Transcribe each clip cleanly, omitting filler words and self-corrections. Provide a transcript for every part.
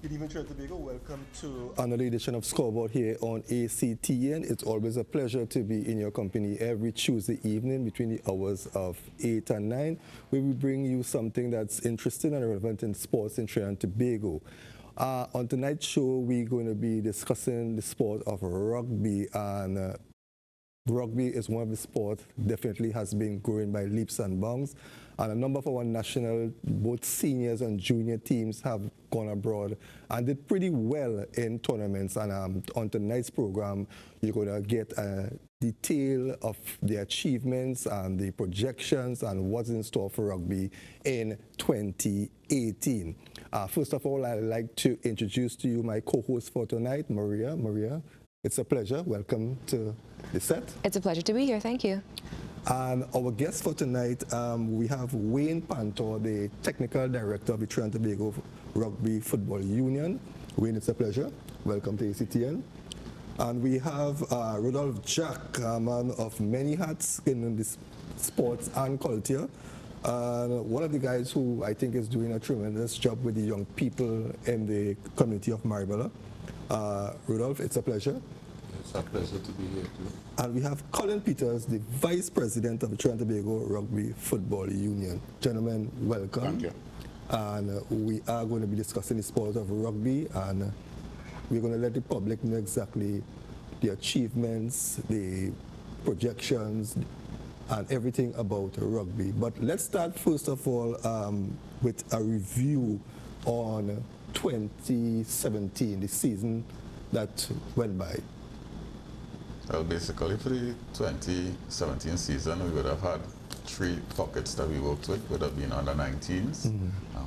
Good evening, Trinidad and Tobago. Welcome to another edition of Scoreboard here on ACTN. It's always a pleasure to be in your company every Tuesday evening between the hours of 8 and 9, where we bring you something that's interesting and relevant in sports in Trinidad and Tobago. On tonight's show, we're going to be discussing the sport of rugby, and rugby is one of the sports definitely has been growing by leaps and bounds. And a number of our national, both seniors and junior teams have gone abroad and did pretty well in tournaments. And on tonight's program, you're going to get a detail of the achievements and the projections and what's in store for rugby in 2018. First of all, I'd like to introduce to you my co-host for tonight, Maria. Maria, it's a pleasure. Welcome to the set. It's a pleasure to be here. Thank you. And our guest for tonight, we have Wayne Pantor, the Technical Director of the Trinidad and Tobago Rugby Football Union. Wayne, it's a pleasure. Welcome to ACTN. And we have Rudolph Jack, a man of many hats in this sports and culture. One of the guys who I think is doing a tremendous job with the young people in the community of Maribela. Rudolph, it's a pleasure. It's a pleasure to be here too. And we have Colin Peters, the Vice President of the Trinidad and Tobago Rugby Football Union. Gentlemen, welcome. Thank you. And we are going to be discussing the sport of rugby, and we're going to let the public know exactly the achievements, the projections, and everything about rugby. But let's start first of all with a review on 2017, the season that went by. Well, basically for the 2017 season, we would have had three pockets that we worked with. Would have been under 19s,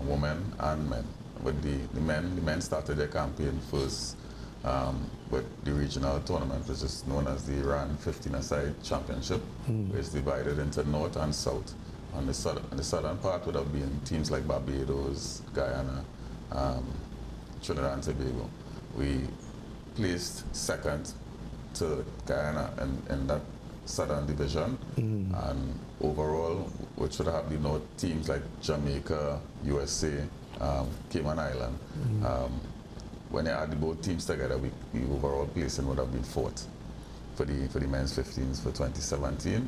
women and men. With the men started their campaign first with the regional tournament, which is known as the RAN 15-a-side Championship, which is divided into North and South. On the southern part would have been teams like Barbados, Guyana, Trinidad and Tobago. We placed second to Guyana in that southern division, and overall, which would have the North teams like Jamaica, USA, Cayman Island. When they add the both teams together, the overall placing would have been fourth for the men's 15s for 2017.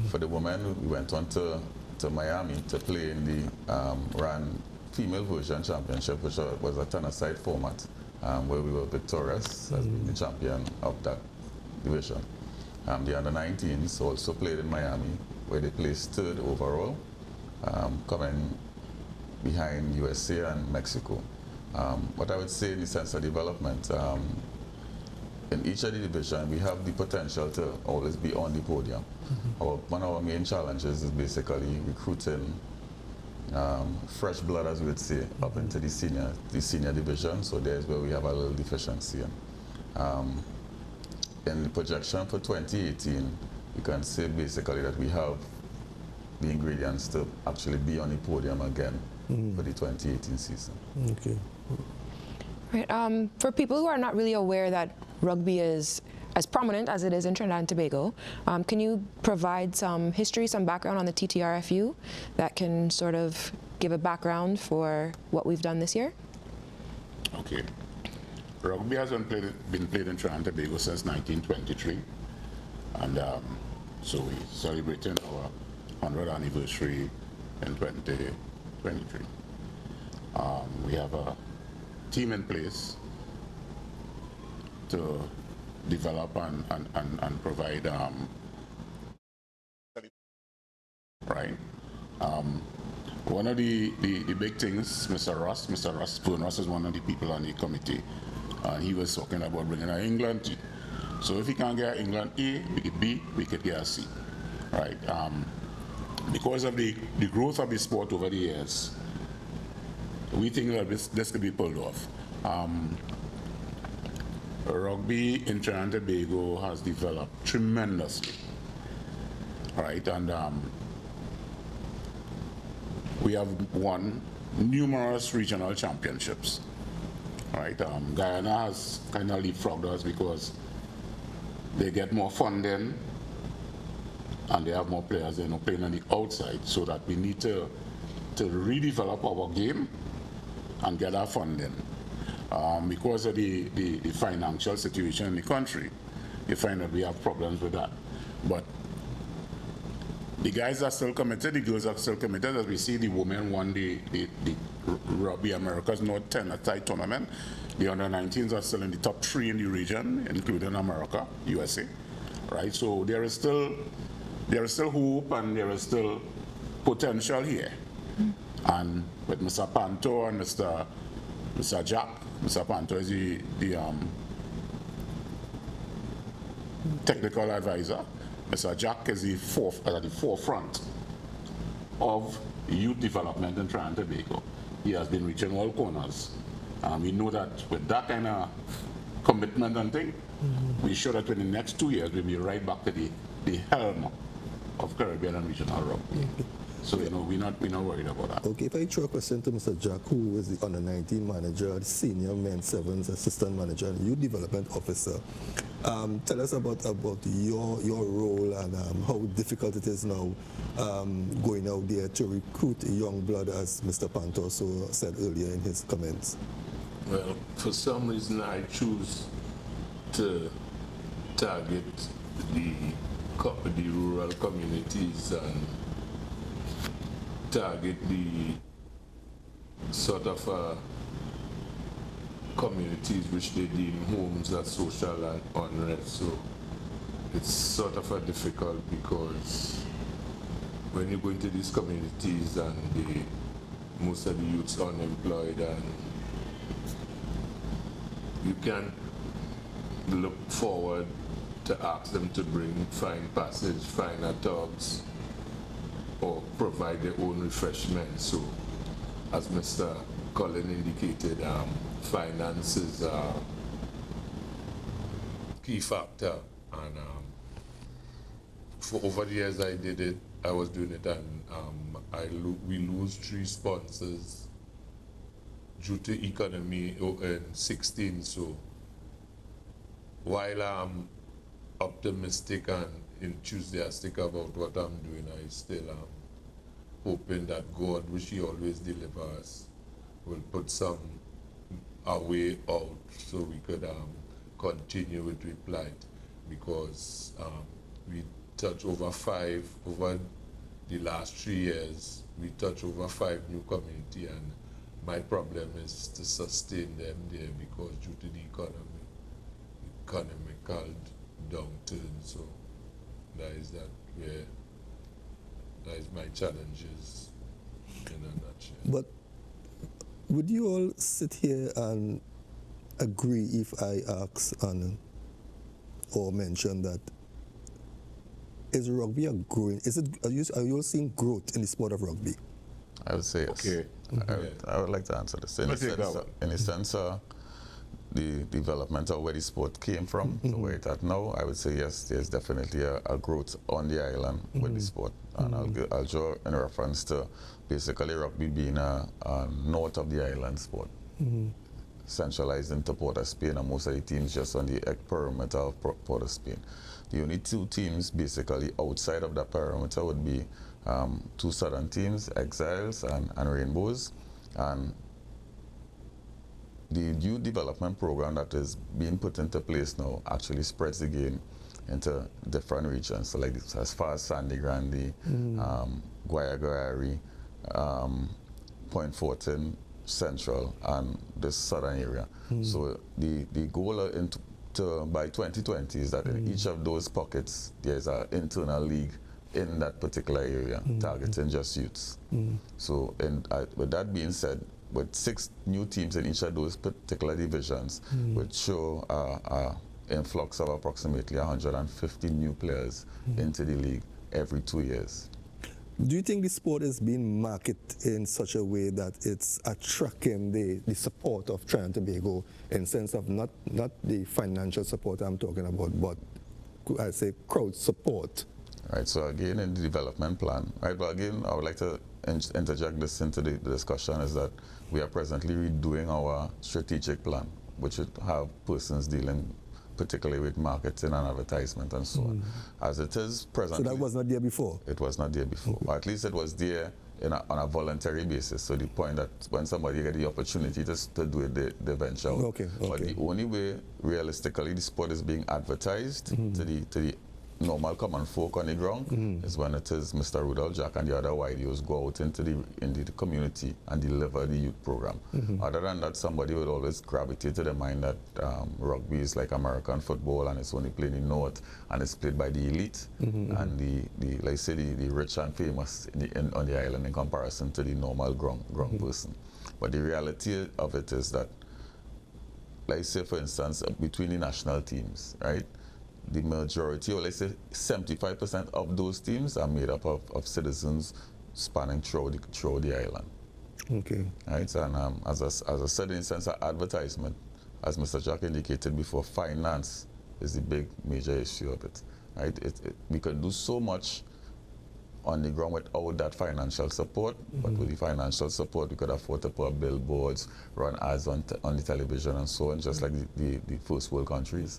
For the women, we went on to Miami to play in the RAN Female Version Championship, which was a 10-a-side format, where we were victorious as being the champion of that division. The under-19s also played in Miami, where they placed third overall, coming behind USA and Mexico. What I would say in the sense of development, in each of the division, we have the potential to always be on the podium. One of our main challenges is basically recruiting fresh blood, as we would say, up into the senior division. So there's where we have a little deficiency. In the projection for 2018, you can say basically that we have the ingredients to actually be on the podium again for the 2018 season. Okay. Right. For people who are not really aware that rugby is as prominent as it is in Trinidad and Tobago, can you provide some history, some background on the TTRFU that can sort of give a background for what we've done this year? Okay. Rugby has been played in Trinidad and Tobago since 1923, and so we're celebrating our 100th anniversary in 2023. We have a team in place to develop and provide right. One of the big things, Mr. Ross Ross is one of the people on the committee, and he was talking about bringing an England team. So if we can't get England A, we get B, we could get a C, right? Because of the growth of the sport over the years, we think that this could be pulled off. Rugby in Trinidad and Tobago has developed tremendously, right? And we have won numerous regional championships. Right? Guyana has kind of leapfrogged us because they get more funding and they have more players, playing on the outside, so that we need to redevelop our game and get our funding. Because of the financial situation in the country, you find that we have problems with that. But the guys are still committed, the girls are still committed. As we see, the women won the Rugby America's North 10 tight tournament. The under-19s are still in the top 3 in the region, including America, USA. Right? So there is still hope and there is still potential here. And with Mr. Panto and Mr. Jack, Mr. Panto is the technical advisor. Mr. Jack is at the forefront of youth development in Trinidad and Tobago. He has been reaching all corners. We know that with that kind of commitment and thing, we sure that in the next 2 years we'll be right back to the helm of Caribbean and regional rugby. So we're not worried about that. Okay, if I throw a question to Mr. Jack, who is the under-19 manager, the senior men's sevens assistant manager, and youth development officer, tell us about your role and how difficult it is now going out there to recruit young blood, as Mr. Panto also said earlier in his comments. Well, for some reason I choose to target the rural communities and target the sort of communities which they deem homes as social unrest. So it's sort of difficult because when you go into these communities and most of the youths are unemployed, and you can't look forward to ask them to find passage, find a dogs, or provide their own refreshment. So, as Mr. Cullen indicated, finances are a key factor. And for over the years I did it, I was doing it, and we lose 3 sponsors due to economy in 16. So, while I'm optimistic and enthusiastic about what I'm doing, I still am hoping that God, which He always delivers, will put some a way out so we could continue with the plight, because we touch over the last 3 years, we touch over 5 new community, and my problem is to sustain them there because due to the economical downturn. So that is my challenges in a nutshell. But would you all sit here and agree if I ask or mention that is rugby a growing? Are you all seeing growth in the sport of rugby? I would say yes. Okay. I would like to answer this. In the sense the development of where the sport came from, to where it's at now, I would say yes, there's definitely a growth on the island with the sport. And I'll draw in reference to basically rugby being a north of the island sport, centralized into Port of Spain, and most of the teams just on the perimeter of Port of Spain. The only 2 teams basically outside of that perimeter would be 2 southern teams, Exiles and Rainbows. And the youth development program that is being put into place now actually spreads the game into different regions. So like as far as Sandy Grande, Guayagari, Point Fortin, Central, and the southern area. So the goal by 2020 is that in each of those pockets there's an internal league in that particular area targeting just youths. So with that being said, with 6 new teams in each of those particular divisions, would show influx of approximately 150 new players into the league every 2 years. Do you think the sport is being marketed in such a way that it's attracting the support of Trinidad and Tobago, in sense of not the financial support I'm talking about, but I say crowd support? Right, so again in the development plan, right, but again I would like to interject this into the discussion is that we are presently redoing our strategic plan, which would have persons dealing particularly with marketing and advertisement and so on. As it is presently. So that was not there before? It was not there before. Or at least it was there on a voluntary basis. So the point that when somebody get the opportunity to do it, they venture out. Okay. But the only way, realistically, the sport is being advertised to the normal common folk on the ground is when it is Mr. Rudolph Jack and the other YDOs go out into the community and deliver the youth program. Other than that, somebody would always gravitate to the mind that rugby is like American football and it's only played in the north and it's played by the elite and the like say the rich and famous on the island in comparison to the normal ground person. But the reality of it is that, like say for instance, between the national teams, right? The majority, or let's say 75% of those teams are made up of citizens spanning throughout the island. Okay. Right, and as a certain sense of advertisement, as Mr. Jack indicated before, finance is the big major issue of it. Right, we can do so much on the ground without that financial support, but with the financial support, we could afford to put up billboards, run ads on the television and so on, just like the first world countries.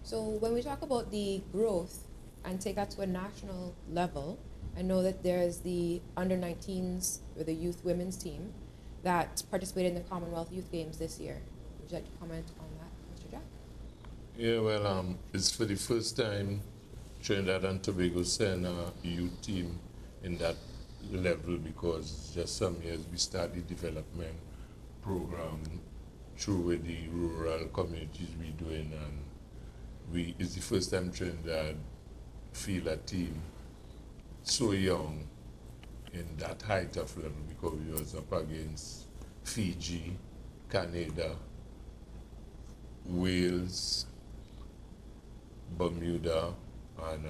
So when we talk about the growth and take that to a national level, I know that there's the under-19s or the youth women's team that participated in the Commonwealth Youth Games this year. Would you like to comment on that, Mr. Jack? Yeah, well, it's for the first time Trinidad and Tobago send a youth team in that level, because just some years we start the development program through with the rural communities we doing, and it's the first time Trinidad feel a team so young in that height of level, because we was up against Fiji, Canada, Wales, Bermuda, and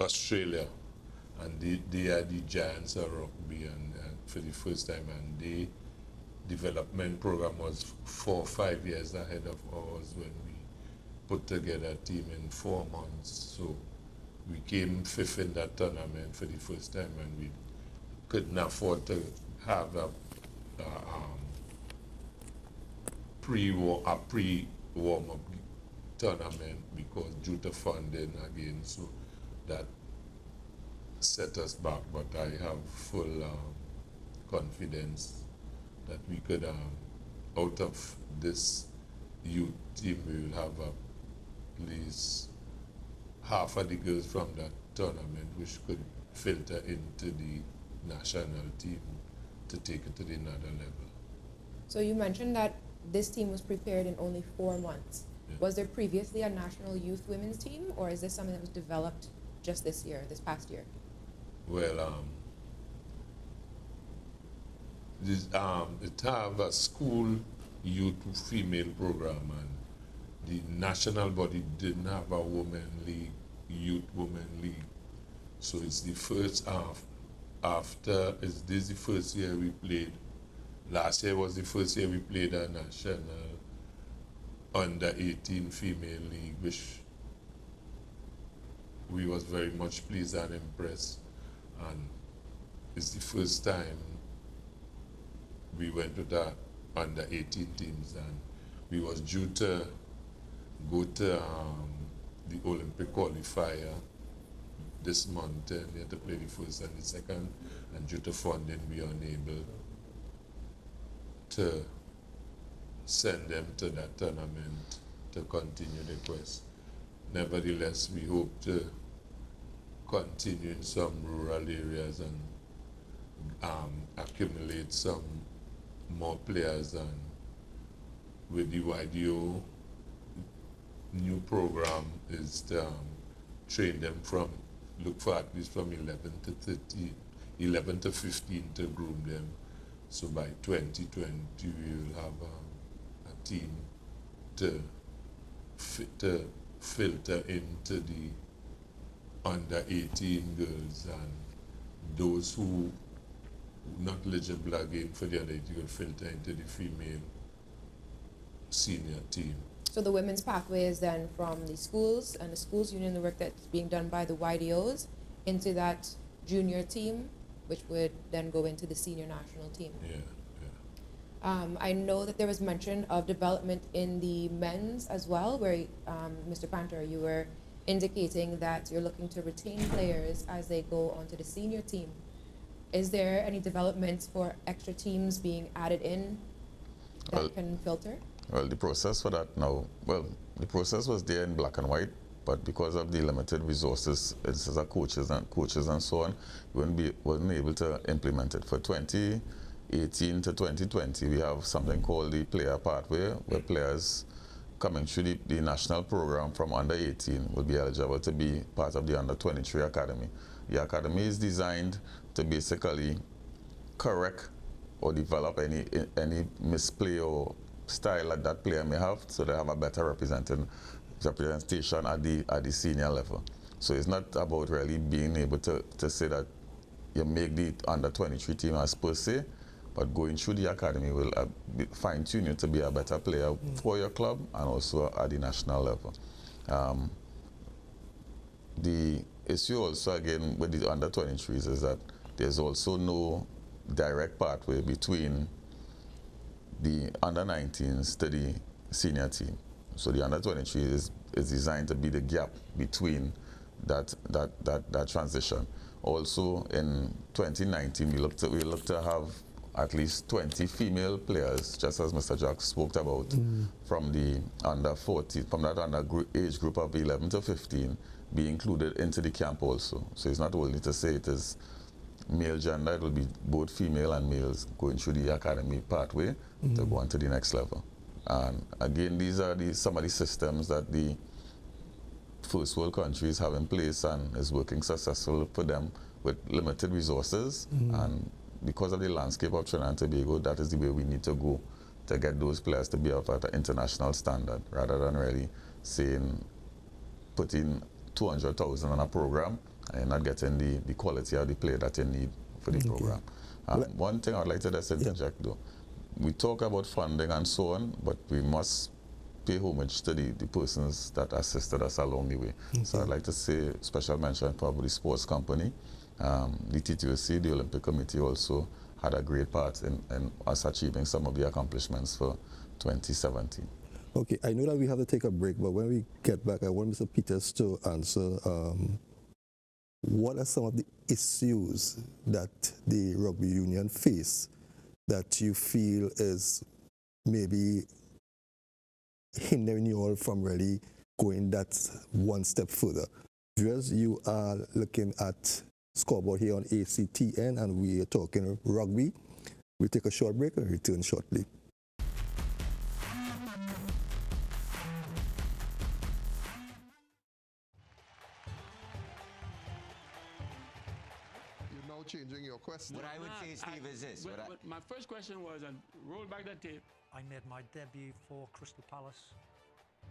Australia, and they are the giants of rugby, and for the first time, and the development program was 4 or 5 years ahead of ours when we put together a team in 4 months. So we came 5th in that tournament for the first time, and we couldn't afford to have a pre-warm-up tournament because due to funding again, so that set us back. But I have full confidence that we could, out of this youth team, we will have at least half of the girls from that tournament, which could filter into the national team to take it to the another level. So you mentioned that this team was prepared in only 4 months. Yeah. Was there previously a national youth women's team, or is this something that was developed just this year, this past year? Well, it have a school youth female program, and the national body didn't have a women league, youth women league. So it's the first this is the first year we played. Last year was the first year we played a national under 18 female league, which we was very much pleased and impressed. And it's the first time we went to the under 18 teams, and we was due to go to the Olympic qualifier this month, and we had to play the first and the second, and due to funding we were unable to send them to that tournament to continue the quest. Nevertheless, we hope to continue in some rural areas and accumulate some more players, and with the YDO new program is to train them from, look for at least from 11 to 15 to groom them. So by 2020 we will have a team to filter into the under 18 girls, and those who not eligible again for the under 18 will filter into the female senior team. So the women's pathway is then from the schools and the schools union, the work that's being done by the YDOs, into that junior team, which would then go into the senior national team. Yeah. I know that there was mention of development in the men's as well, where Mr. Panter, you were indicating that you're looking to retain players as they go onto the senior team. Is there any developments for extra teams being added in that can filter? Well, the process for that now, the process was there in black and white, but because of the limited resources, as coaches and so on, we wasn't able to implement it. For 2018 to 2020, we have something called the player pathway, where players coming through the national program from under 18 will be eligible to be part of the under 23 academy. The academy is designed to basically correct or develop any misplay or style that that player may have, so they have a better representation at the senior level. So it's not about really being able to say that you make the under 23 team as per se, but going through the academy will fine-tune you to be a better player for your club and also at the national level. The issue also, again, with the under 23s is that there's also no direct pathway between the under 19s to the senior team. So the under 23 is designed to be the gap between that transition. Also in 2019, we look to have at least 20 female players, just as Mr. Jack spoke about, from the under 40, from that age group of 11 to 15, be included into the camp also. So it's not only to say it is male gender, it will be both female and males going through the academy pathway to go on to the next level. And again, these are some of the systems that the first world countries have in place and is working successful for them with limited resources. And because of the landscape of Trinidad and Tobago, that is the way we need to go to get those players to be of an international standard, rather than really saying, putting 200,000 on a program and not getting the quality of the player that you need for the program. One thing I'd like to just interject though, we talk about funding and so on, but we must pay homage to the persons that assisted us along the way. So I'd like to say special mention for the sports company. The TTRFU, the Olympic Committee, also had a great part in us achieving some of the accomplishments for 2017. Okay, I know that we have to take a break, but when we get back, I want Mr. Peters to answer what are some of the issues that the rugby union face that you feel is maybe hindering you all from really going that one step further. Viewers, you are looking at Scoreboard here on ACTN, and we are talking rugby. We'll take a short break and return shortly. You're now changing your question. What I would say, Steve, is this. My first question was, and roll back that tape. I made my debut for Crystal Palace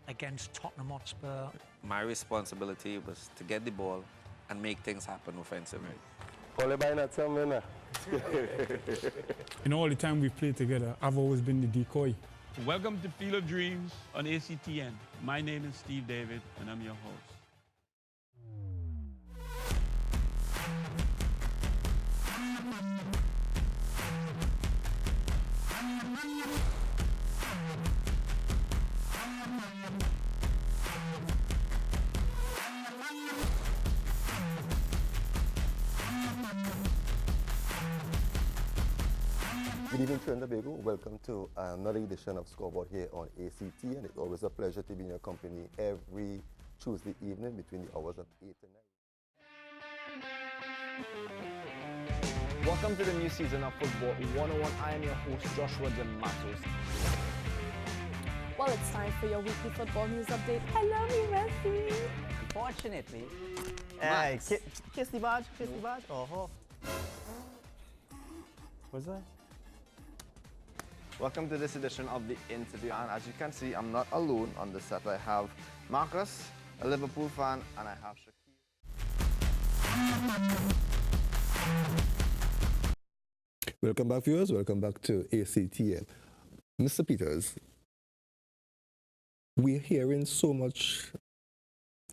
against Tottenham Hotspur. My responsibility was to get the ball and make things happen offensively. All the time we've played together, I've always been the decoy. Welcome to Field of Dreams on ACTN. My name is Steve David, and I'm your host. Good evening, Trinidad and Tobago. Welcome to another edition of Scoreboard here on ACT, and it's always a pleasure to be in your company every Tuesday evening between the hours of 8 and 9. Welcome to the new season of Football 101. I am your host, Joshua De Matos. Well, it's time for your weekly football news update. I love you, Messi. Unfortunately, hey, kiss the badge, kiss the badge. Oh, what's that? Welcome to this edition of the interview, and as you can see, I'm not alone on the set. I have Marcus, a Liverpool fan, and I have Shakir. Welcome back, viewers. Welcome back to ACTN. Mr. Peters, we're hearing so much,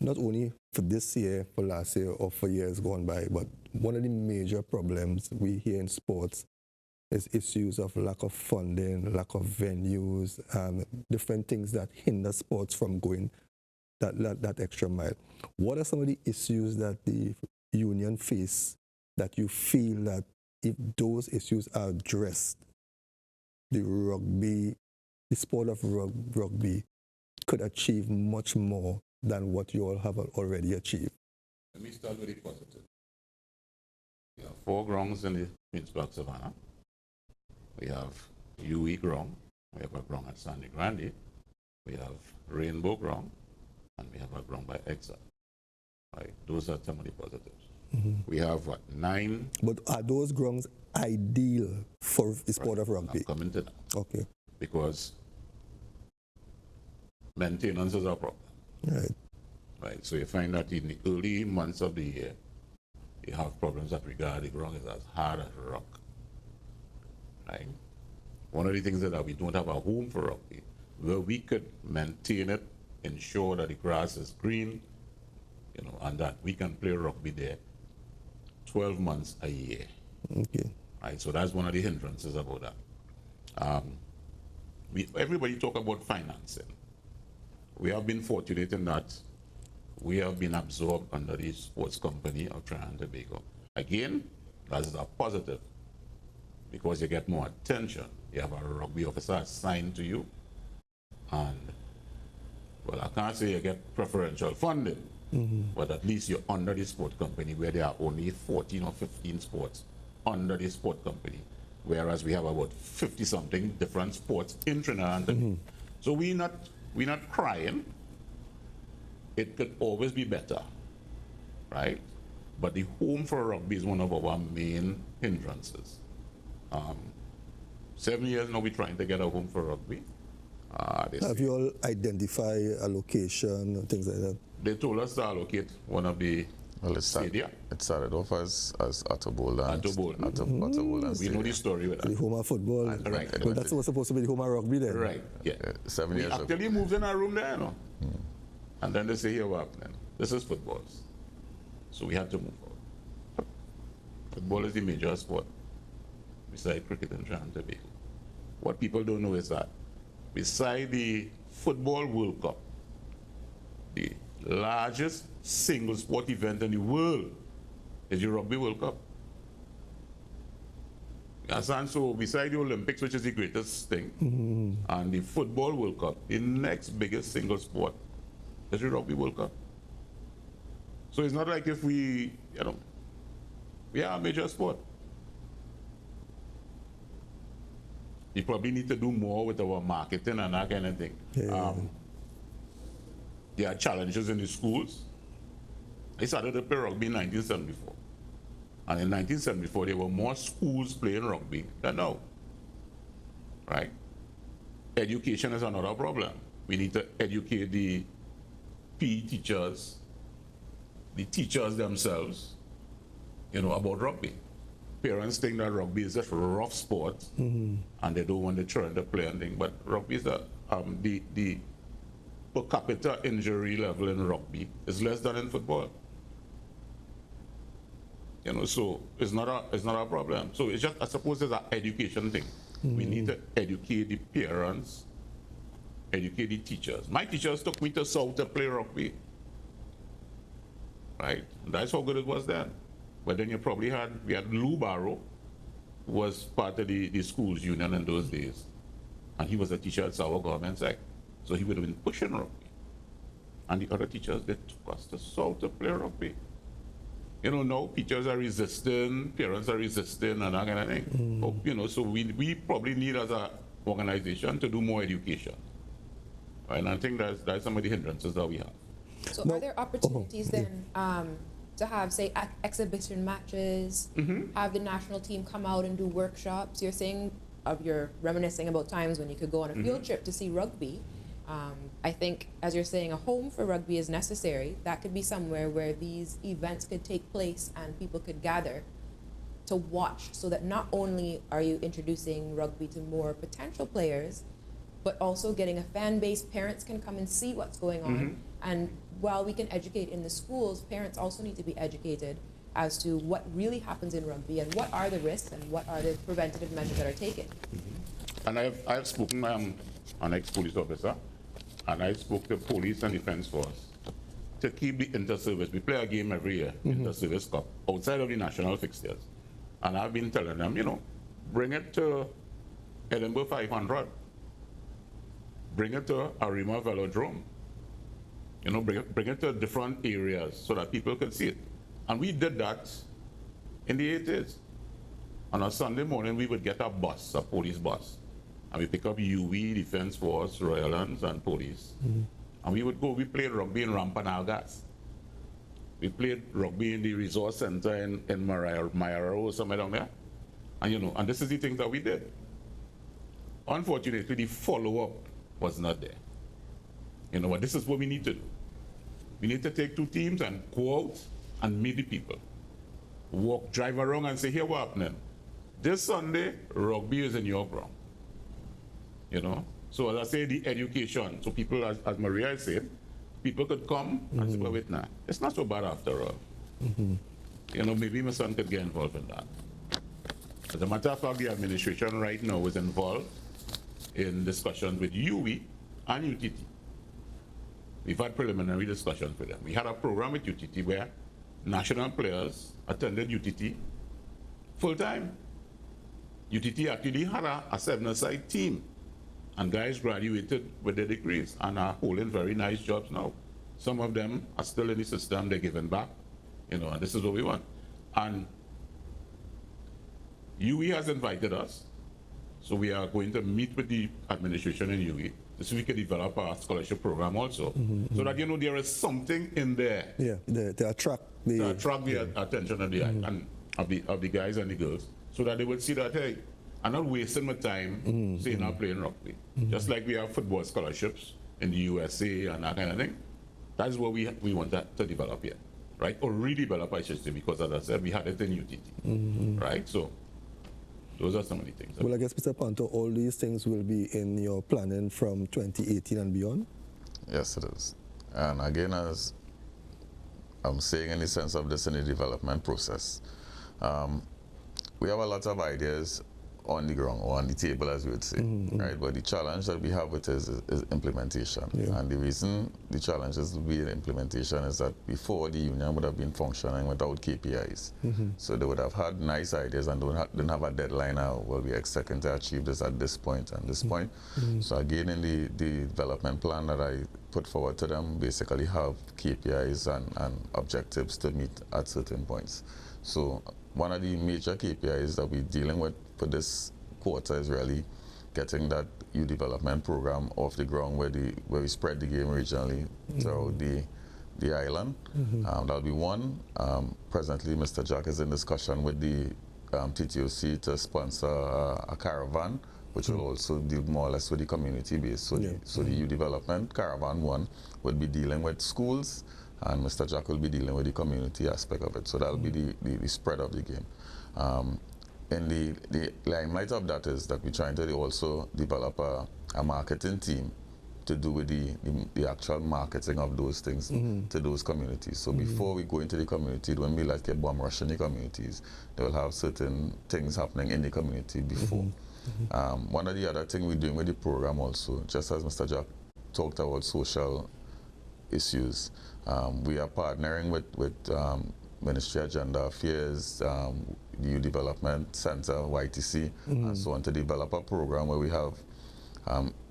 not only for this year, for last year, or for years gone by, but one of the major problems we hear in sports is issues of lack of funding, lack of venues, different things that hinder sports from going that extra mile. What are some of the issues that the union face that you feel that if those issues are addressed, the sport of rugby could achieve much more than what you all have already achieved? Let me start with the positive. We have 4 grounds in the Queen's Park Savannah. We have UE ground. We have a ground at Sandy Grande. We have Rainbow ground. And we have a ground by Exeter. Right? Those are some of the positives. We have, 9... But are those grounds ideal for the sport of rugby? I'm coming to that. Okay. Because maintenance is a problem. Right. Right. So you find that in the early months of the year, you have problems that regard the ground is as hard as rock. Right. One of the things is that we don't have a home for rugby where we could maintain it, ensure that the grass is green, and that we can play rugby there 12 months a year. Okay. Right. So that's one of the hindrances about that. Everybody talk about financing. We have been fortunate in that we have been absorbed under the sports company of Trinidad and Tobago. Again, that is a positive because you get more attention. You have a rugby officer assigned to you, and well, I can't say you get preferential funding, but at least you're under the sport company where there are only 14 or 15 sports under the sport company, whereas we have about 50-something different sports in Trinidad and Tobago. So we're not crying. It could always be better, right? But the home for rugby is one of our main hindrances. 7 years now we're trying to get a home for rugby. Have you all identified a location and things like that? They told us to allocate one of the stadia. It started off as Otterbold. We know the story with that. The home of football. Right. Well, that's what's supposed to be the home of rugby then. Right, yeah. 7 We years ago. actually moved in our room there, and then they say, here, what happened? This is footballs. So we had to move forward. Football is the major sport beside cricket and Trinidad and Tobago. What people don't know is that beside the Football World Cup, the largest single sport event in the world is the Rugby World Cup. And so beside the Olympics, which is the greatest thing, and the Football World Cup, the next biggest single sport is the Rugby World Cup. So it's not like if we are a major sport. We probably need to do more with our marketing and that kind of thing. Yeah. There are challenges in the schools. I started to play rugby in 1974. And in 1974, there were more schools playing rugby than now. Right? Education is another problem. We need to educate the PE teachers, the teachers themselves, about rugby. Parents think that rugby is just a rough sport, and they don't want the children to play anything. But rugby is the per capita injury level in rugby is less than in football. So it's not a problem. So it's just, I suppose, it's an education thing. We need to educate the parents, educate the teachers. My teachers took me to South to play rugby. Right? That's how good it was then. But then we had Lou Barrow, who was part of the schools union in those days. And he was a teacher at Sour Government Sec. So he would have been pushing rugby. And the other teachers, they took us to South to play rugby. Now teachers are resisting, parents are resisting, and that kind of thing. So we probably need as an organization to do more education. Right? And I think that's some of the hindrances that we have. So are there opportunities then to have, say, exhibition matches, have the national team come out and do workshops? You're saying, you're reminiscing about times when you could go on a field trip to see rugby. I think, as you're saying, a home for rugby is necessary. That could be somewhere where these events could take place and people could gather to watch, so that not only are you introducing rugby to more potential players, but also getting a fan base. Parents can come and see what's going on. And while we can educate in the schools, parents also need to be educated as to what really happens in rugby and what are the risks and what are the preventative measures that are taken. And I've spoken, I'm an ex-police officer, and I spoke to police and defense force to keep the inter-service. We play a game every year, inter-service cup, outside of the national fixtures. And I've been telling them, you know, bring it to Edinburgh 500. Bring it to Arima Velodrome. You know, bring it to different areas so that people can see it. And we did that in the 80s. On a Sunday morning, we would get a bus, a police bus, and we pick up UV, Defense Force, Royalans, and police. And we would go, we played rugby in Rampanalgas. We played rugby in the resource center in Mayaro, somewhere down there. And you know, and this is the things that we did. Unfortunately, the follow-up was not there. You know what, this is what we need to do. We need to take two teams and go out and meet the people. Walk, drive around and say, here what's happening. This Sunday, rugby is in your ground. You know? So as I say, the education. So people, as Maria said, people could come and say, well, wait now, it's not so bad after all. You know, maybe my son could get involved in that. As a matter of fact, the administration right now is involved in discussions with UWI and UTT. We've had preliminary discussions with them. We had a program with UTT where national players attended UTT full-time. UTT actually had a 7-a-side team, and guys graduated with their degrees and are holding very nice jobs now. Some of them are still in the system, they're giving back, you know, and this is what we want. And UE has invited us, so we are going to meet with the administration in UE so we can develop our scholarship program also, so that, you know, there is something in there. Yeah, to attract the attention of the and of the guys and the girls, so that they would see that, hey, I'm not wasting my time saying I'm playing rugby. Just like we have football scholarships in the USA and that kind of thing. That is what we want that to develop here, right? Or redevelop, I should say, because as I said, we had it in UTT, right? So those are some of the things. Well, I guess, Mr. Panto, all these things will be in your planning from 2018 and beyond? Yes, it is. And again, as I'm saying, in the sense of this in the development process, we have a lot of ideas on the ground, or on the table, as we would say, right? But the challenge that we have with is implementation. And the reason the challenges will be in implementation is that before, the union would have been functioning without KPIs. So they would have had nice ideas and didn't have a deadline now. Well, we're expecting to achieve this at this point and this point. So again, in the development plan that I put forward to them, basically have KPIs and objectives to meet at certain points. So one of the major KPIs that we're dealing with for this quarter is really getting that youth development program off the ground where we spread the game regionally throughout the island. That'll be one. Presently, Mr. Jack is in discussion with the TTOC to sponsor a caravan, which will also deal more or less with the community base. So, the youth development caravan one would be dealing with schools, and Mr. Jack will be dealing with the community aspect of it. So that'll be the spread of the game. And the limelight of that is that we're trying to also develop a marketing team to do with the actual marketing of those things to those communities. So before we go into the community, when we like a bomb rush in the communities, they will have certain things happening in the community before. One of the other things we're doing with the program also, just as Mr. Jack talked about social issues, we are partnering with Ministry of Gender Affairs, the Youth Development Center, YTC, and so on, to develop a program where we have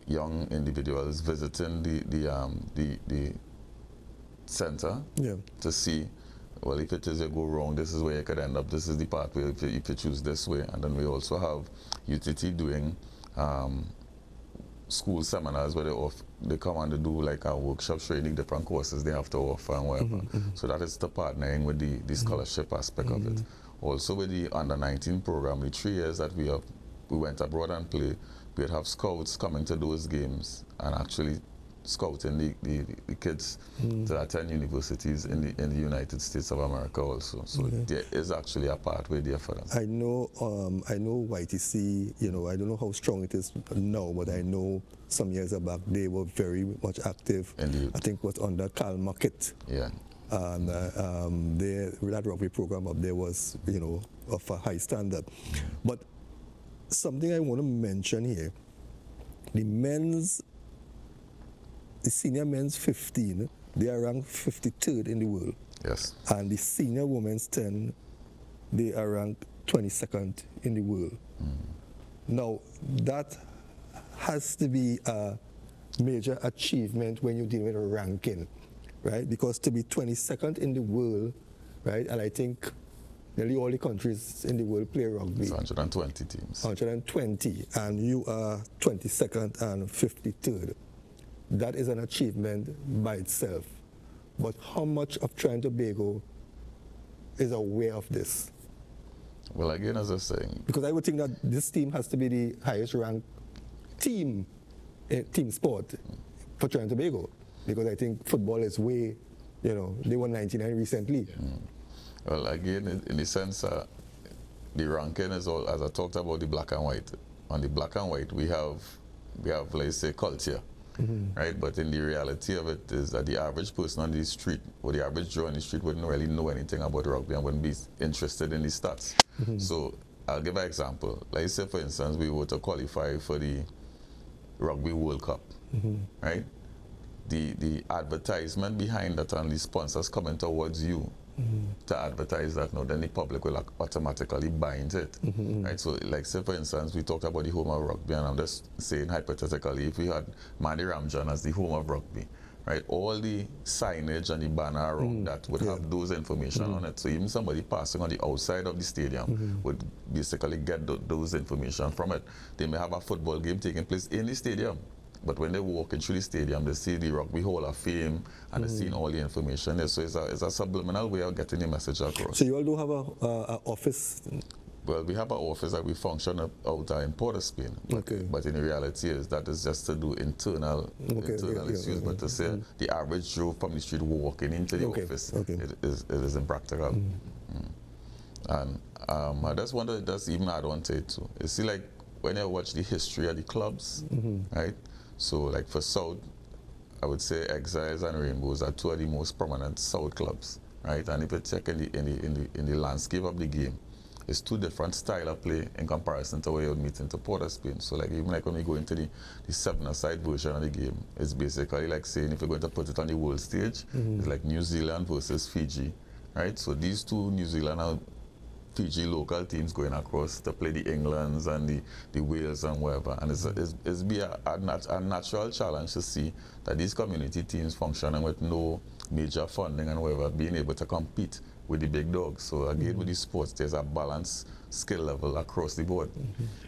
young individuals visiting the center to see, well, if it is you go wrong, this is where you could end up, this is the pathway if you choose this way. And then we also have UTT doing school seminars where they come and they do like a workshop showing different courses they have to offer and whatever. So that is the partnering with the scholarship aspect of it. Also with the under-19 program, the 3 years that we went abroad and played, we'd have scouts coming to those games and actually scouting the kids to attend universities in the United States of America also. So there is actually a pathway there for them. I know YTC, you know, I don't know how strong it is now, but I know some years back they were very much active. Indeed. I think it was under Carl Market. Yeah. And that rugby program up there was, you know, of a high standard. But something I want to mention here, the senior men's 15, they are ranked 53rd in the world. Yes. And the senior women's 10, they are ranked 22nd in the world. Now, that has to be a major achievement when you're dealing with a ranking, right? Because to be 22nd in the world, right, and I think nearly all the countries in the world play rugby. It's 120 teams. 120, and you are 22nd and 53rd. That is an achievement by itself. But how much of Trinidad and Tobago is aware of this? Well, again, as I was saying, because I would think that this team has to be the highest ranked team sport for Trinidad and Tobago, because I think football is way, you know, they won 99 recently. Well, again, in the sense, the ranking is all, as I talked about the black and white. On the black and white, we have, let's say, culture. Right, but in the reality of it is that the average person on the street, or the average Joe on the street, wouldn't really know anything about rugby and wouldn't be interested in the stats. So I'll give an example. Like say, for instance, we were to qualify for the Rugby World Cup, right? The advertisement behind that and the sponsors coming towards you to advertise that, now then the public will automatically buy into it, right? So, like say for instance, we talked about the home of rugby, and I'm just saying hypothetically, if we had Mandy Ramjan as the home of rugby, right? All the signage and the banner around that would have those information on it. So even somebody passing on the outside of the stadium would basically get those information from it. They may have a football game taking place in the stadium, but when they walk into the stadium, they see the Rugby Hall of Fame and they're seeing all the information there. So it's a subliminal way of getting the message across. So you all do have an office? Well, we have an office that we function out in Port of Spain. But in reality is that is just to do internal issues. But to say the average Joe from the street walking into the office, it is impractical. And I just want to just even add on to it too. You see, like when I watch the history of the clubs, right? So like for South, I would say Exiles and Rainbows are two of the most prominent South clubs, right? And if you check in the landscape of the game, it's two different style of play in comparison to where you would meet into Port of Spain. So like even like when we go into the 7-a-side version of the game, it's basically like saying if you're going to put it on the world stage, it's like New Zealand versus Fiji, right? So these two New Zealand and Fiji local teams going across to play the Englands and the Wales and wherever. And it's be a natural challenge to see that these community teams functioning with no major funding and whatever, being able to compete with the big dogs. So again, with these sports, there's a balanced skill level across the board.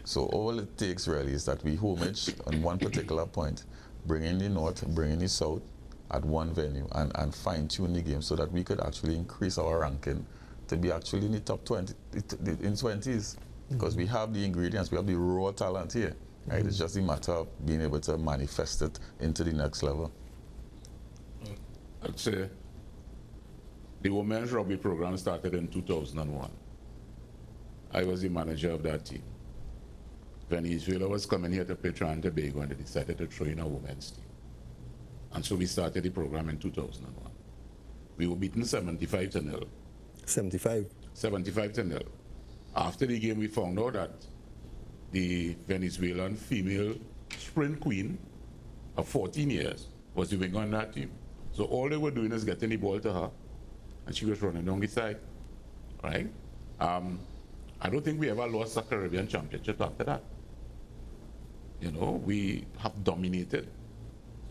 So all it takes really is that we homage on one particular point, bring in the North, bring in the South at one venue and fine-tune the game so that we could actually increase our ranking to be actually in the top 20, in 20s, because we have the ingredients, we have the raw talent here, right? It's just a matter of being able to manifest it into the next level. I'd say the women's rugby program started in 2001. I was the manager of that team. Venezuela was coming here to play Trinidad and Tobago, and they decided to throw in a women's team. And so we started the program in 2001. We were beaten 75-0. 75? 75-0. After the game, we found out that the Venezuelan female sprint queen of 14 years was the winger on that team. So all they were doing is getting the ball to her, and she was running down the side, right? I don't think we ever lost a Caribbean championship after that. You know, we have dominated.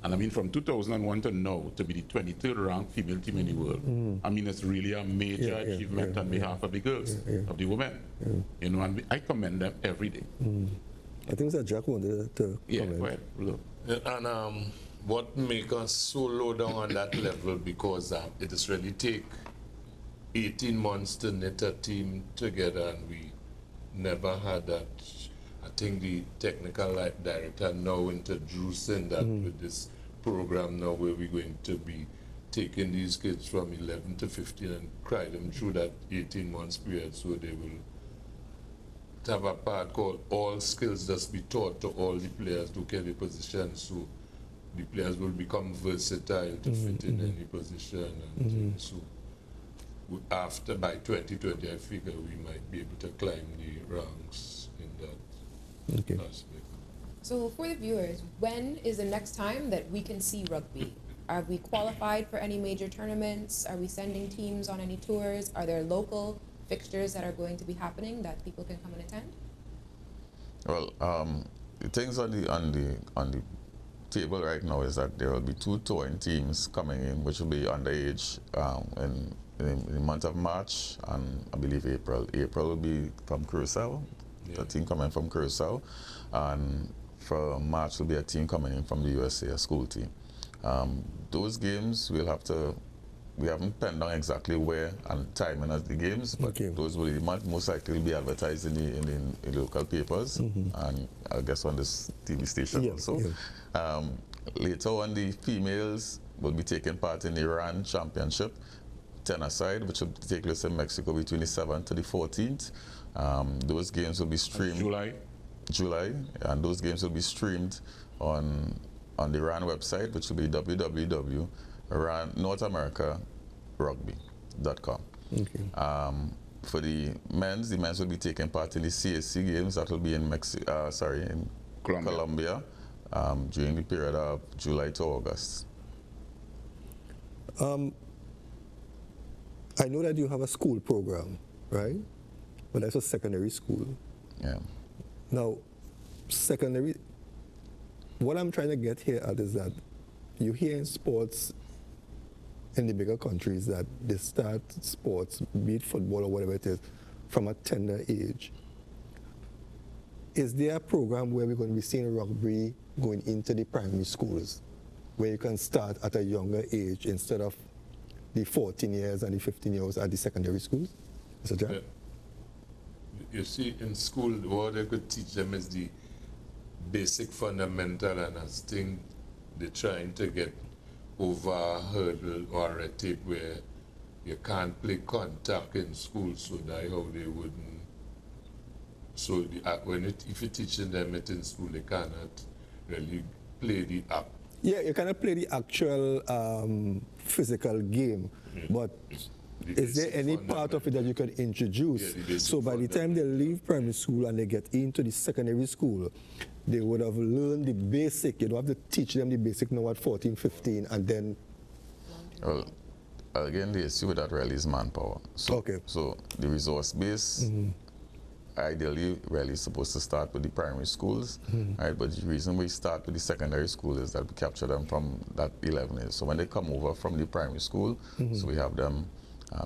And I mean, from 2001 to now, to be the 23rd ranked female team in the world, I mean, it's really a major achievement on behalf of the girls, of the women. You know, and I commend them every day. I think that Jack wanted to comment. Go ahead. And what makes us so low down on that level, because it has really take 18 months to knit a team together, and we never had that. I think the technical director now introducing that with this program now where we're going to be taking these kids from 11 to 15 and cry them through that 18 months period, so they will have a part called all skills that's be taught to all the players to carry positions, so the players will become versatile to fit in any position and things. So after, by 2020, I figure we might be able to climb the ranks in that aspect. So for the viewers, when is the next time that we can see rugby? Are we qualified for any major tournaments? Are we sending teams on any tours? Are there local fixtures that are going to be happening that people can come and attend? Well, the things on the table right now is that there will be 2 touring teams coming in, which will be underage in the month of March and I believe April. April will be from Curacao, a team coming from Curacao, and for March will be a team coming in from the USA, a school team. Those games we haven't penned down exactly where and timing of the games, but those will most likely be advertised in the local papers and I guess on this TV station also. Later on, the females will be taking part in the Iran Championship, 10-a-side, which will take place in Mexico between the 7th to the 14th. Those games will be streamed July, and those games will be streamed on the Iran website, which will be www.northamericarugby.com. For the men's will be taking part in the CAC games that will be in Colombia during the period of July to August. I know that you have a school program, right? But that's a secondary school. Yeah. Now, secondary, what I'm trying to get here at is that you hear in sports in the bigger countries that they start sports, be it football or whatever it is, from a tender age. Is there a program where we're going to be seeing rugby going into the primary schools, where you can start at a younger age instead of the 14 years and the 15 years at the secondary schools? Mr. Jack? You see, in school, what they could teach them is the basic fundamental, and as thing they're trying to get over a hurdle or a red tape where you can't play contact in school, so that's how they wouldn't. So if you're teaching them it in school, they cannot really play the app. Yeah, you cannot play the actual physical game, but is there any part of it that you can introduce? So by the time they leave primary school and they get into the secondary school, they would have learned the basic. You don't have to teach them the basic now at 14, 15, and then... Well, again, the issue with that really is manpower. So, so the resource base, ideally, really supposed to start with the primary schools, right? But the reason we start with the secondary school is that we capture them from that 11 years. So when they come over from the primary school, so we have them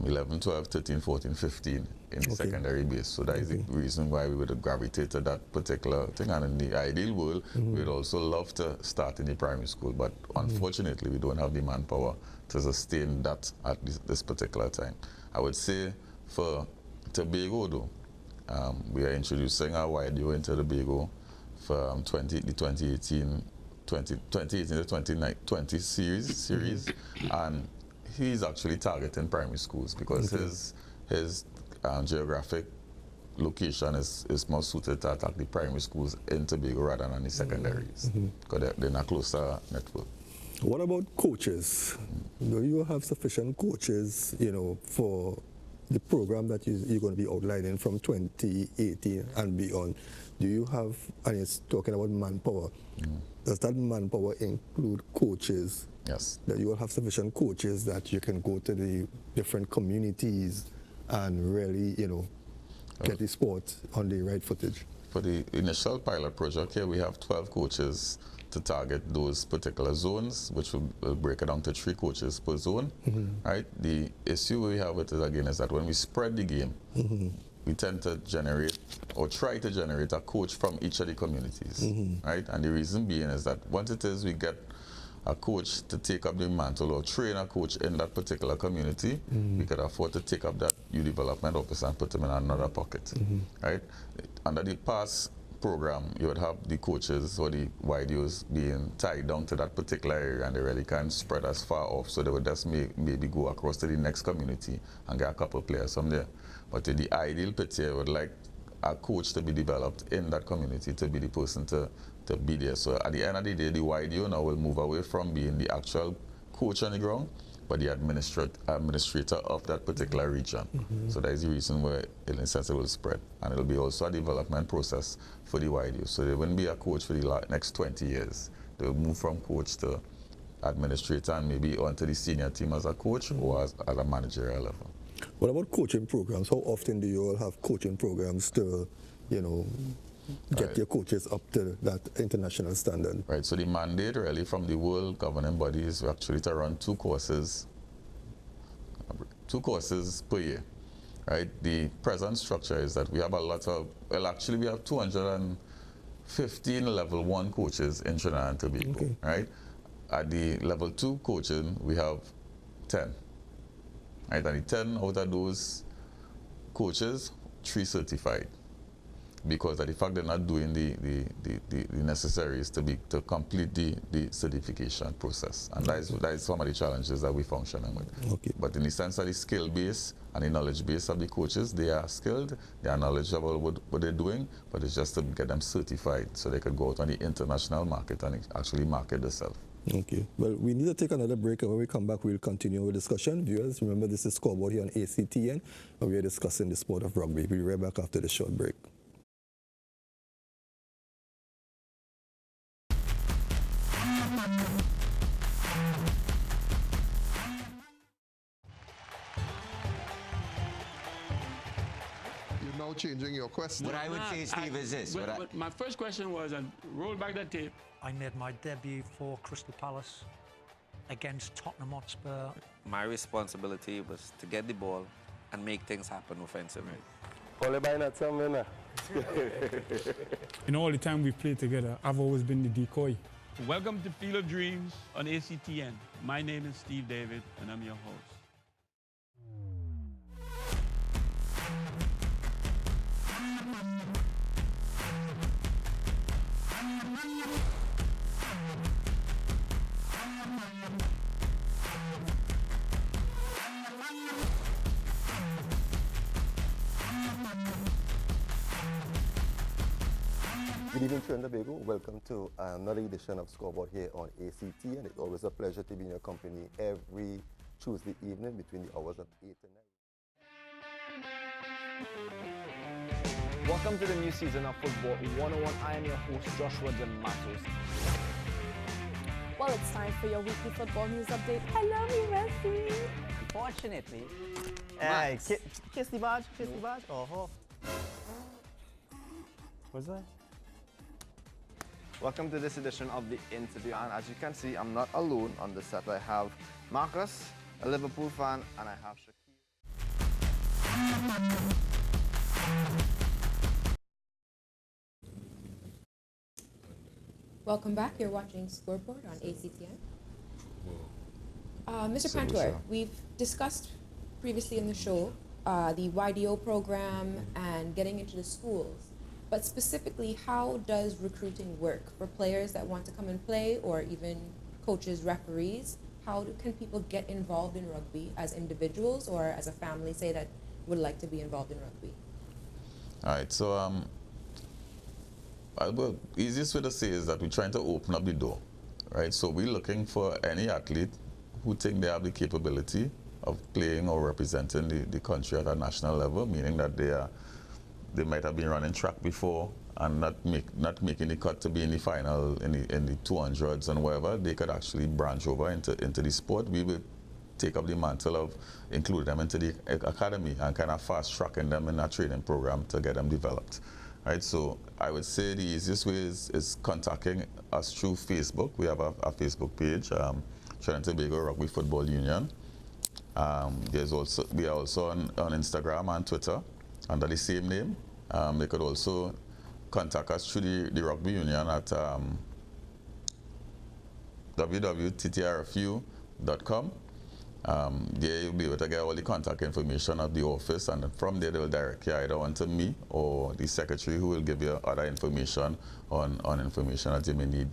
11, 12, 13, 14, 15 in the secondary base. So that is the reason why we would have gravitated to that particular thing. And in the ideal world, we would also love to start in the primary school, but unfortunately, we don't have the manpower to sustain that at this particular time. I would say for Tobago, though, we are introducing our YDO into Tobago for the 2018 to 2020 series, and he's actually targeting primary schools because his geographic location is more suited to attack the primary schools in Tobago rather than the secondaries, because they're in a closer network. What about coaches? Do you have sufficient coaches, for the program that you're going to be outlining from 2018 and beyond? Do you have, and it's talking about manpower, does that manpower include coaches? Yes. That you will have sufficient coaches that you can go to the different communities and really, get the sport on the right footage? For the initial pilot project here, we have 12 coaches to target those particular zones, which will break it down to 3 coaches per zone. Right? The issue we have with it again is that when we spread the game, we tend to generate or try to generate a coach from each of the communities. Right? And the reason being is that once it is we get a coach to take up the mantle or train a coach in that particular community, we could afford to take up that youth development officer and put them in another pocket. Right? Under the past program, you would have the coaches or the YDOs being tied down to that particular area, and they really can't spread as far off, so they would just maybe go across to the next community and get a couple of players from there. But in the ideal picture, I would like a coach to be developed in that community, to be the person to be there. So at the end of the day, the YDO now will move away from being the actual coach on the ground, but the administrator of that particular region. So that is the reason why, in a sense, it will spread. And it will be also a development process for the YDO. So there wouldn't be a coach for the next 20 years. They will move from coach to administrator and maybe onto the senior team as a coach or as a managerial level. What about coaching programs? How often do you all have coaching programs to, you know, get your coaches up to that international standard? Right, so the mandate really from the world governing body is actually to run two courses per year, right? The present structure is that we have a lot of, well, actually we have 215 level 1 coaches in Trinidad and Tobago, right? At the level 2 coaching, we have 10. Right, and the 10 out of those coaches, 3 certified, because of the fact they're not doing the necessaries to complete the certification process, and that is some of the challenges that we're functioning with. But in the sense of the skill base and the knowledge base of the coaches, they are skilled, they are knowledgeable about what they're doing, but it's just to get them certified so they could go out on the international market and actually market themselves. Okay. Well, we need to take another break, and when we come back, we'll continue our discussion. Viewers, remember this is Scoreboard here on ACTN, and we are discussing the sport of rugby. We'll be right back after the short break. You're now changing your question. What I would say, Steve, is this. But my first question was, and roll back that tape. I made my debut for Crystal Palace against Tottenham Hotspur. My responsibility was to get the ball and make things happen offensively. Only by not something. In all the time we've played together, I've always been the decoy. Welcome to Field of Dreams on ACTN. My name is Steve David, and I'm your host. Good evening, Trinidad and Tobago. Welcome to another edition of Scoreboard here on ACT, and it's always a pleasure to be in your company every Tuesday evening between the hours of 8 and 9. Welcome to the new season of Football 101. I am your host, Joshua De Matos. Well, it's time for your weekly football news update. I love you, Messi. Unfortunately, hey, kiss the badge, kiss the badge. Oh, what's that? Welcome to this edition of the interview, and as you can see, I'm not alone on the set. I have Marcus, a Liverpool fan, and I have Shakir. Welcome back. You're watching Scoreboard on ACTN. Mr. Pantour, we've discussed previously in the show the YDO program and getting into the schools. But specifically, how does recruiting work for players that want to come and play, or even coaches, referees? How can people get involved in rugby as individuals or as a family, say, that would like to be involved in rugby? All right, so the easiest way to say is that we're trying to open up the door, right? So we're looking for any athlete who think they have the capability of playing or representing the country at a national level, meaning that they might have been running track before and not making the cut to be in the final in the 200s and whatever. They could actually branch over into the sport. We will take up the mantle of include them into the academy and kind of fast tracking them in a training program to get them developed. Right, so I would say the easiest way is contacting us through Facebook. We have a Facebook page, Trinidad and Tobago Rugby Football Union. We are also on Instagram and Twitter under the same name. They could also contact us through the Rugby Union at www.ttrfu.com. There you'll be able to get all the contact information of the office, and from there they will direct you either onto me or the secretary, who will give you other information on information that you may need.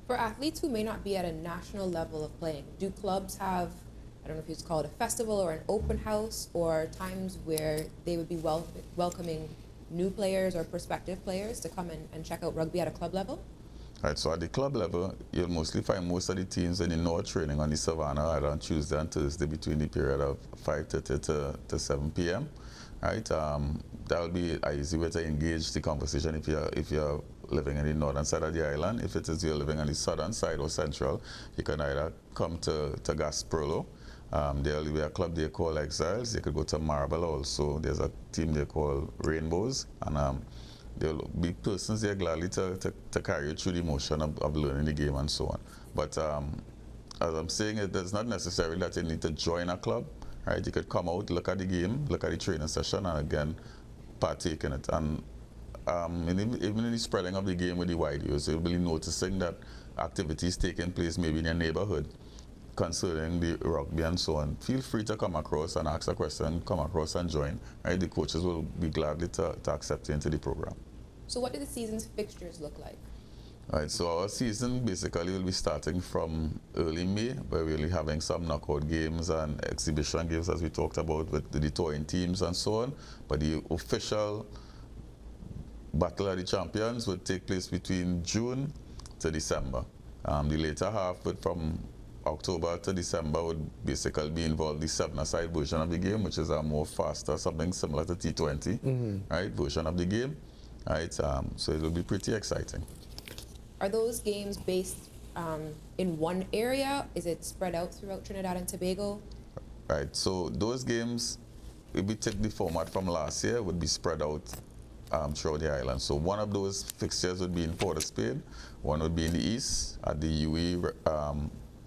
For athletes who may not be at a national level of playing, do clubs have, I don't know if it's called a festival or an open house, or times where they would be welcoming new players or prospective players to come and check out rugby at a club level? Right, so at the club level, you'll mostly find most of the teams in the north training on the Savannah either on Tuesday and Thursday between the period of 5:30 to 7 p.m. Right, that will be an easy way to engage the conversation if you're living in the northern side of the island. If it is you're living on the southern side or central, you can either come to Gasparilla. There will be a club there called Exiles. You could go to Marble also. There's a team there called Rainbows, and there will be persons there gladly to carry you through the motion of learning the game and so on. But as I'm saying, it's not necessarily that you need to join a club. Right? You could come out, look at the game, look at the training session, and again, partake in it. And even in the spreading of the game with the wide use, you'll be noticing that activities taking place maybe in your neighborhood concerning the rugby and so on. Feel free to come across and ask a question, come across and join. Right? The coaches will be gladly to accept you into the program. So what do the season's fixtures look like? Right, so our season basically will be starting from early May, where we'll be having some knockout games and exhibition games, as we talked about, with the touring teams and so on. But the official Battle of the Champions would take place between June to December. The later half, from October to December, would basically be involved the 7-a-side version of the game, which is a more faster, something similar to T20, right, version of the game. Right, so it will be pretty exciting. Are those games based in one area? Is it spread out throughout Trinidad and Tobago? Right, so those games, if we take the format from last year, would be spread out throughout the island. So one of those fixtures would be in Port of Spain, one would be in the east at the UE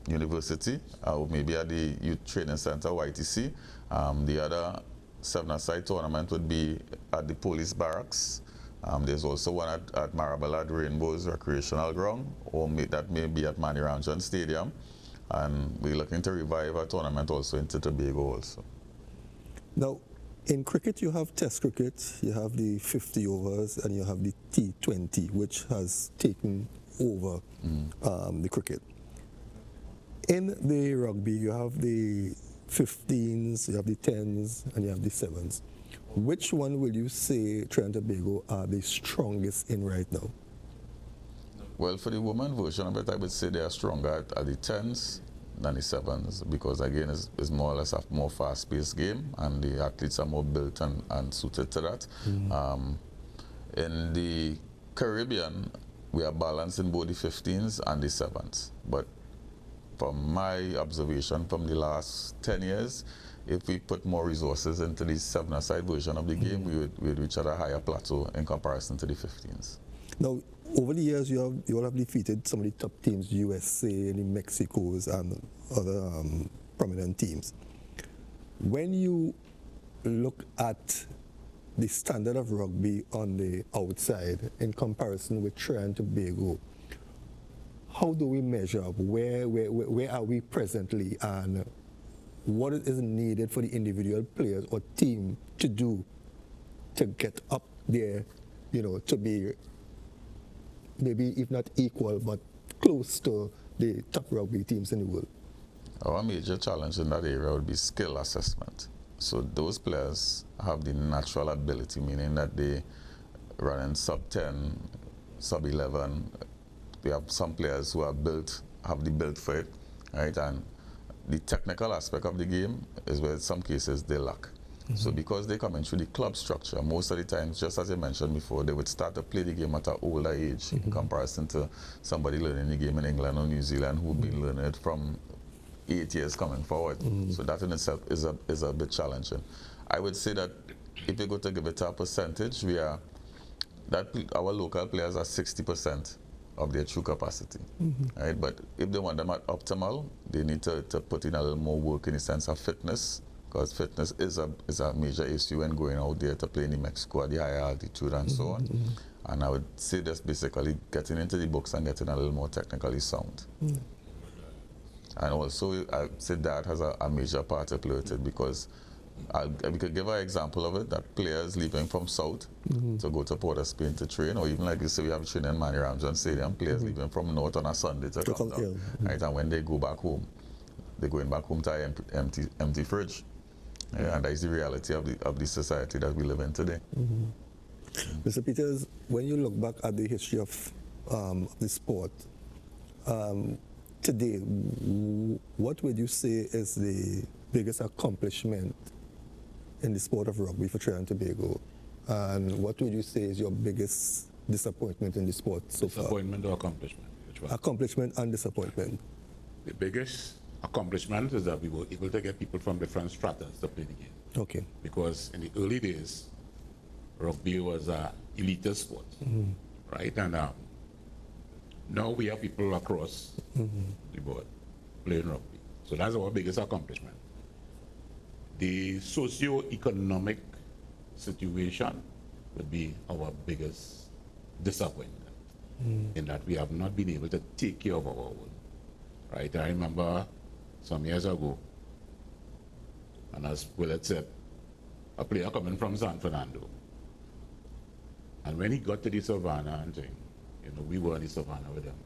University, or maybe at the Youth Training Center, YTC. The other 7-a-side tournament would be at the police barracks. There's also one at Marable at Rainbows Recreational Ground, or that may be at Maniranjan Stadium. And we're looking to revive a tournament also in Tobago also. Now, in cricket, you have Test cricket, you have the 50 overs, and you have the T20, which has taken over the cricket. In the rugby, you have the 15s, you have the 10s, and you have the 7s. Which one will you say Trinidad and Tobago are the strongest in right now? Well, for the women version of it, I would say they are stronger at the 10s than the 7s, because again, it's more or less a more fast-paced game, and the athletes are more built and suited to that. In the Caribbean, we are balanced in both the 15s and the 7s. But from my observation from the last 10 years, if we put more resources into the 7-a-side version of the game, we would reach at a higher plateau in comparison to the 15s. Now, over the years, you all have defeated some of the top teams, USA and the Mexicos and other prominent teams. When you look at the standard of rugby on the outside in comparison with Trinidad and Tobago, how do we measure up? Where are we presently, and what is needed for the individual players or team to do to get up there, to be maybe if not equal, but close to the top rugby teams in the world? Our major challenge in that area would be skill assessment. So those players have the natural ability, meaning that they run in sub-10, sub-11. We have some players who have the build for it, right? And the technical aspect of the game is where in some cases they lack. So because they come in through the club structure, most of the times, just as I mentioned before, they would start to play the game at an older age in comparison to somebody learning the game in England or New Zealand who've been learning it from 8 years coming forward. So that in itself is a bit challenging. I would say that if you go to give it a percentage, our local players are 60% of their true capacity, right? But if they want them at optimal, they need to put in a little more work in the sense of fitness, because fitness is a major issue when going out there to play in Mexico at the higher altitude and so on. And I would say that's basically getting into the books and getting a little more technically sound. And also, I said that has a major part to play with it, because we could give an example of it, that players leaving from South to go to Port of Spain to train, or even like you say, we have training in Manny Ramsden Stadium, players leaving from North on a Sunday to come down. Right? And when they go back home, they're going back home to an empty fridge. And that is the reality of the society that we live in today. Mr. Peters, when you look back at the history of the sport, today, what would you say is the biggest accomplishment in the sport of rugby for Trinidad and Tobago? And what would you say is your biggest disappointment in the sport so far? Disappointment or accomplishment? Which one? Accomplishment and disappointment. The biggest accomplishment is that we were able to get people from different stratas to play the game. Okay. Because in the early days, rugby was an elitist sport, right? And now we have people across the board playing rugby. So that's our biggest accomplishment. The socio-economic situation would be our biggest disappointment, in that we have not been able to take care of our own. Right? I remember some years ago, and as Willett said, a player coming from San Fernando. And when he got to the Savannah and thing, you know, we were in the Savannah with him.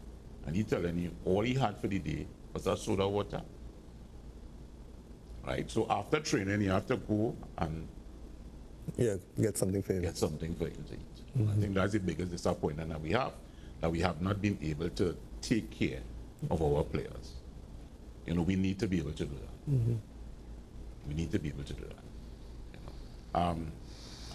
And he telling you all he had for the day was a soda water. Right? So after training, you have to go and get something for him. Get something for him to eat. I think that's the biggest disappointment that we have not been able to take care of our players. You know, we need to be able to do that. We need to be able to do that. You know?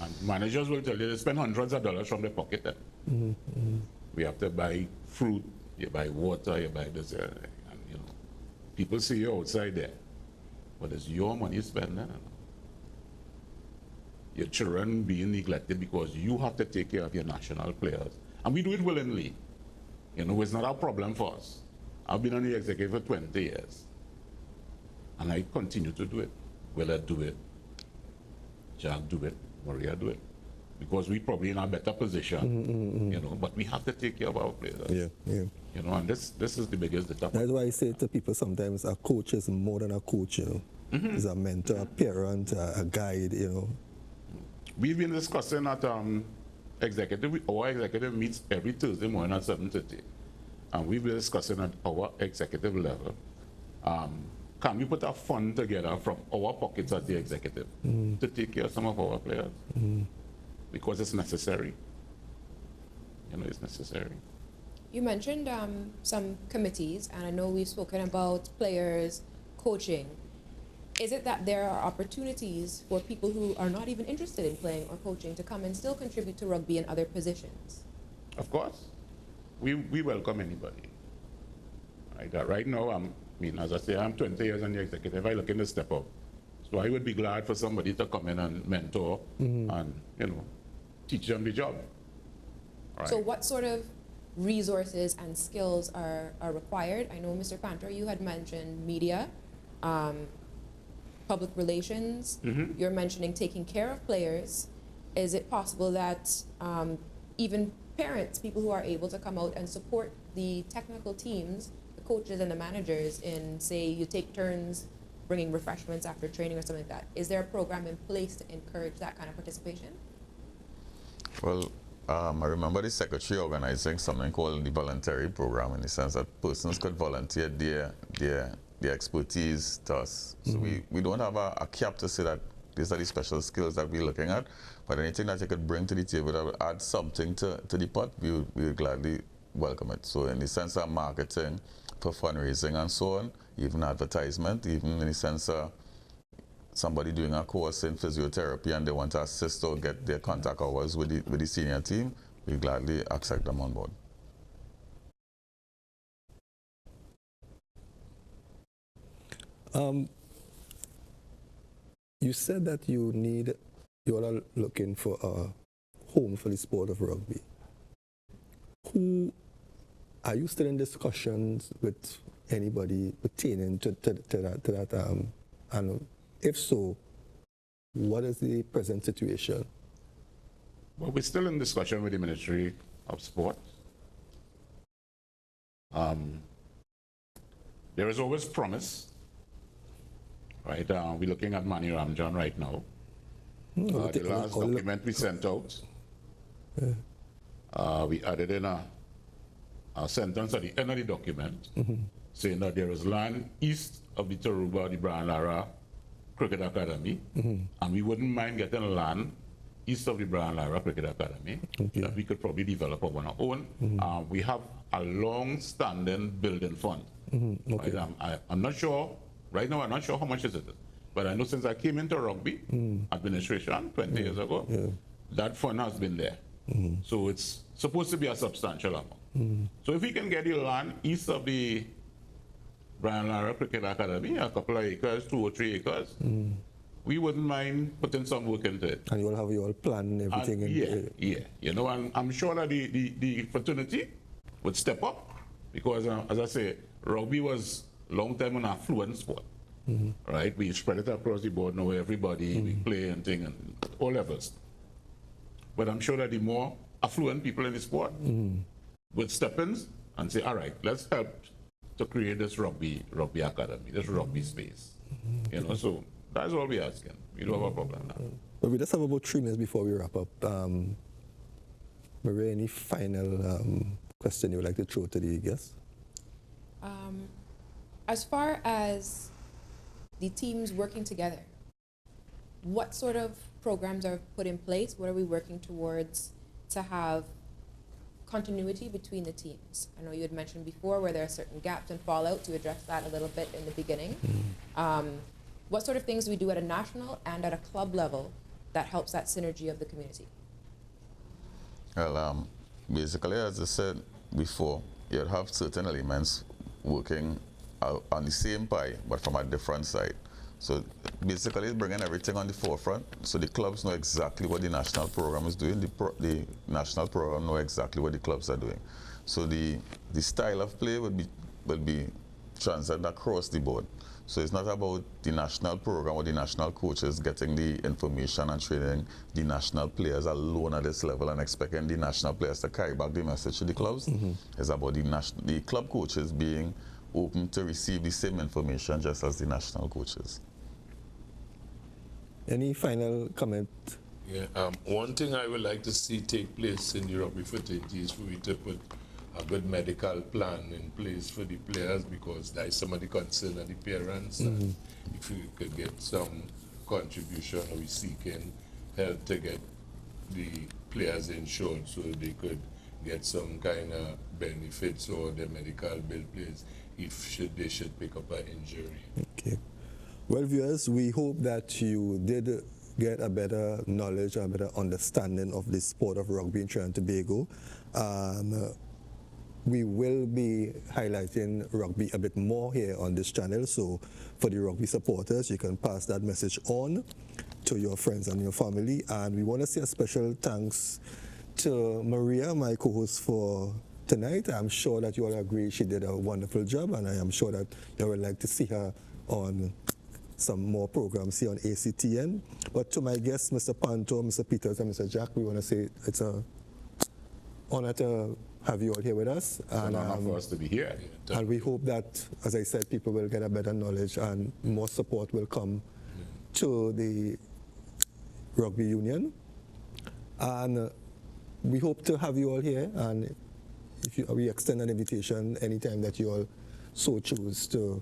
And managers will tell you they spend hundreds of dollars from their pocket. We have to buy fruit, you buy water, you buy this, and you know, people see you outside there, but it's your money spent. Your children being neglected because you have to take care of your national players, and we do it willingly. You know, it's not a problem for us. I've been on the executive for 20 years, and I continue to do it. Willard do it, Jack do it, Maria do it, because we're probably in a better position, you know, but we have to take care of our players. You know, and this is the biggest disappointment. That's why I say to people sometimes a coach is more than a coach, you know. He's a mentor, a parent, a guide, you know. We've been discussing at our executive meets every Thursday morning at 7:30. And we've been discussing at our executive level, can we put a fund together from our pockets as the executive to take care of some of our players? Because it's necessary. You know, it's necessary. You mentioned some committees, and I know we've spoken about players, coaching. Is it that there are opportunities for people who are not even interested in playing or coaching to come and still contribute to rugby in other positions? Of course. We welcome anybody. Right now, as I say, I'm 20 years on the executive. I looking to step up. So I would be glad for somebody to come in and mentor and, you know, teach them the job. Right. So what sort of resources and skills are required? I know, Mr. Panter, you had mentioned media, public relations. You're mentioning taking care of players. Is it possible that even parents, people who are able to come out and support the technical teams, the coaches and the managers in, say, you take turns bringing refreshments after training or something like that? Is there a program in place to encourage that kind of participation? Well, I remember the secretary organizing something called the voluntary program, in the sense that persons could volunteer their expertise to us. So we don't have a cap to say that these are the special skills that we're looking at, but anything that you could bring to the table that would add something to the pot, we would gladly welcome it. So in the sense of marketing, for fundraising and so on, even advertisement, even in the sense of somebody doing a course in physiotherapy and they want to assist or get their contact hours with the senior team, we gladly accept them on board. You said that you all are looking for a home for the sport of rugby. Are you still in discussions with anybody pertaining to that? And if so, what is the present situation? Well, we're still in discussion with the Ministry of Sport. there is always promise, right? We're looking at Manny Ramjan right now. The last document we sent out, we added in a sentence at the end of the document saying that there is land east of the Taruba, the Brian Lara Cricket Academy, and we wouldn't mind getting land east of the Brian Lara Cricket Academy that we could probably develop on our own. We have a long-standing building fund. Right? I'm not sure, right now I'm not sure how much is it, but I know since I came into rugby administration 20 years ago, that fund has been there. So it's supposed to be a substantial amount. So if we can get the land east of the Brian Lara Cricket Academy, a couple of acres, 2 or 3 acres, we wouldn't mind putting some work into it. And you will have your plan and everything. You know, and I'm sure that the fraternity would step up because, as I say, rugby was long time an affluent sport, right? We spread it across the board, know everybody, we play and thing, and all levels. But I'm sure that the more affluent people in the sport would step in and say, all right, let's help to create this rugby academy, this rugby space. You know, so that's all we're asking. We don't have a problem now. But we just have about 3 minutes before we wrap up. Maria, any final question you would like to throw to the guests? As far as the teams working together, what sort of programs are put in place? What are we working towards to have continuity between the teams? I know you had mentioned before where there are certain gaps and fallout, to address that a little bit in the beginning. What sort of things do we do at a national and at a club level that helps that synergy of the community? Well, basically, as I said before, you'd have certain elements working on the same pie, but from a different side. So basically, it's bringing everything on the forefront, so the clubs know exactly what the national program is doing. The national program know exactly what the clubs are doing. So the style of play will be transcended across the board. So it's not about the national program or the national coaches getting the information and training the national players alone at this level and expecting the national players to carry back the message to the clubs. It's about the club coaches being open to receive the same information just as the national coaches. Any final comment? Yeah, one thing I would like to see take place in the rugby fraternity is for we to put a good medical plan in place for the players, because that is some of the concern of the parents. And if we could get some contribution, or we seeking help to get the players insured so they could get some kind of benefits or their medical bill pays if they should pick up an injury. Okay. Well, viewers, we hope that you did get a better knowledge, a better understanding of the sport of rugby in Trinidad and Tobago. We will be highlighting rugby a bit more here on this channel, so for the rugby supporters, you can pass that message on to your friends and your family. And we want to say a special thanks to Maria, my co-host for tonight. I'm sure that you all agree she did a wonderful job, and I am sure that you would like to see her on some more programs here on ACTN. But to my guests, Mr. Panto, Mr. Peters, and Mr. Jack, we want to say it's an honor to have you all here with us. It's an honor for us to be here. And we hope that, as I said, people will get a better knowledge and more support will come to the rugby union. And we hope to have you all here, and we extend an invitation anytime that you all so choose to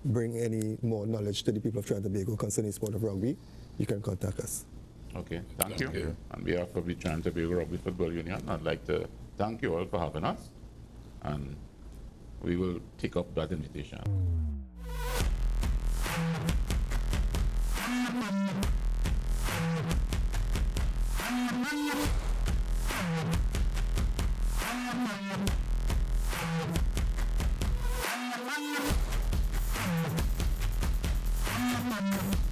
bring any more knowledge to the people of Trinidad and Tobago concerning the sport of rugby, you can contact us. Okay, thank you. On behalf of the Trinidad and Tobago Rugby Football Union, I'd like to thank you all for having us, and we will take up that invitation. Thank you.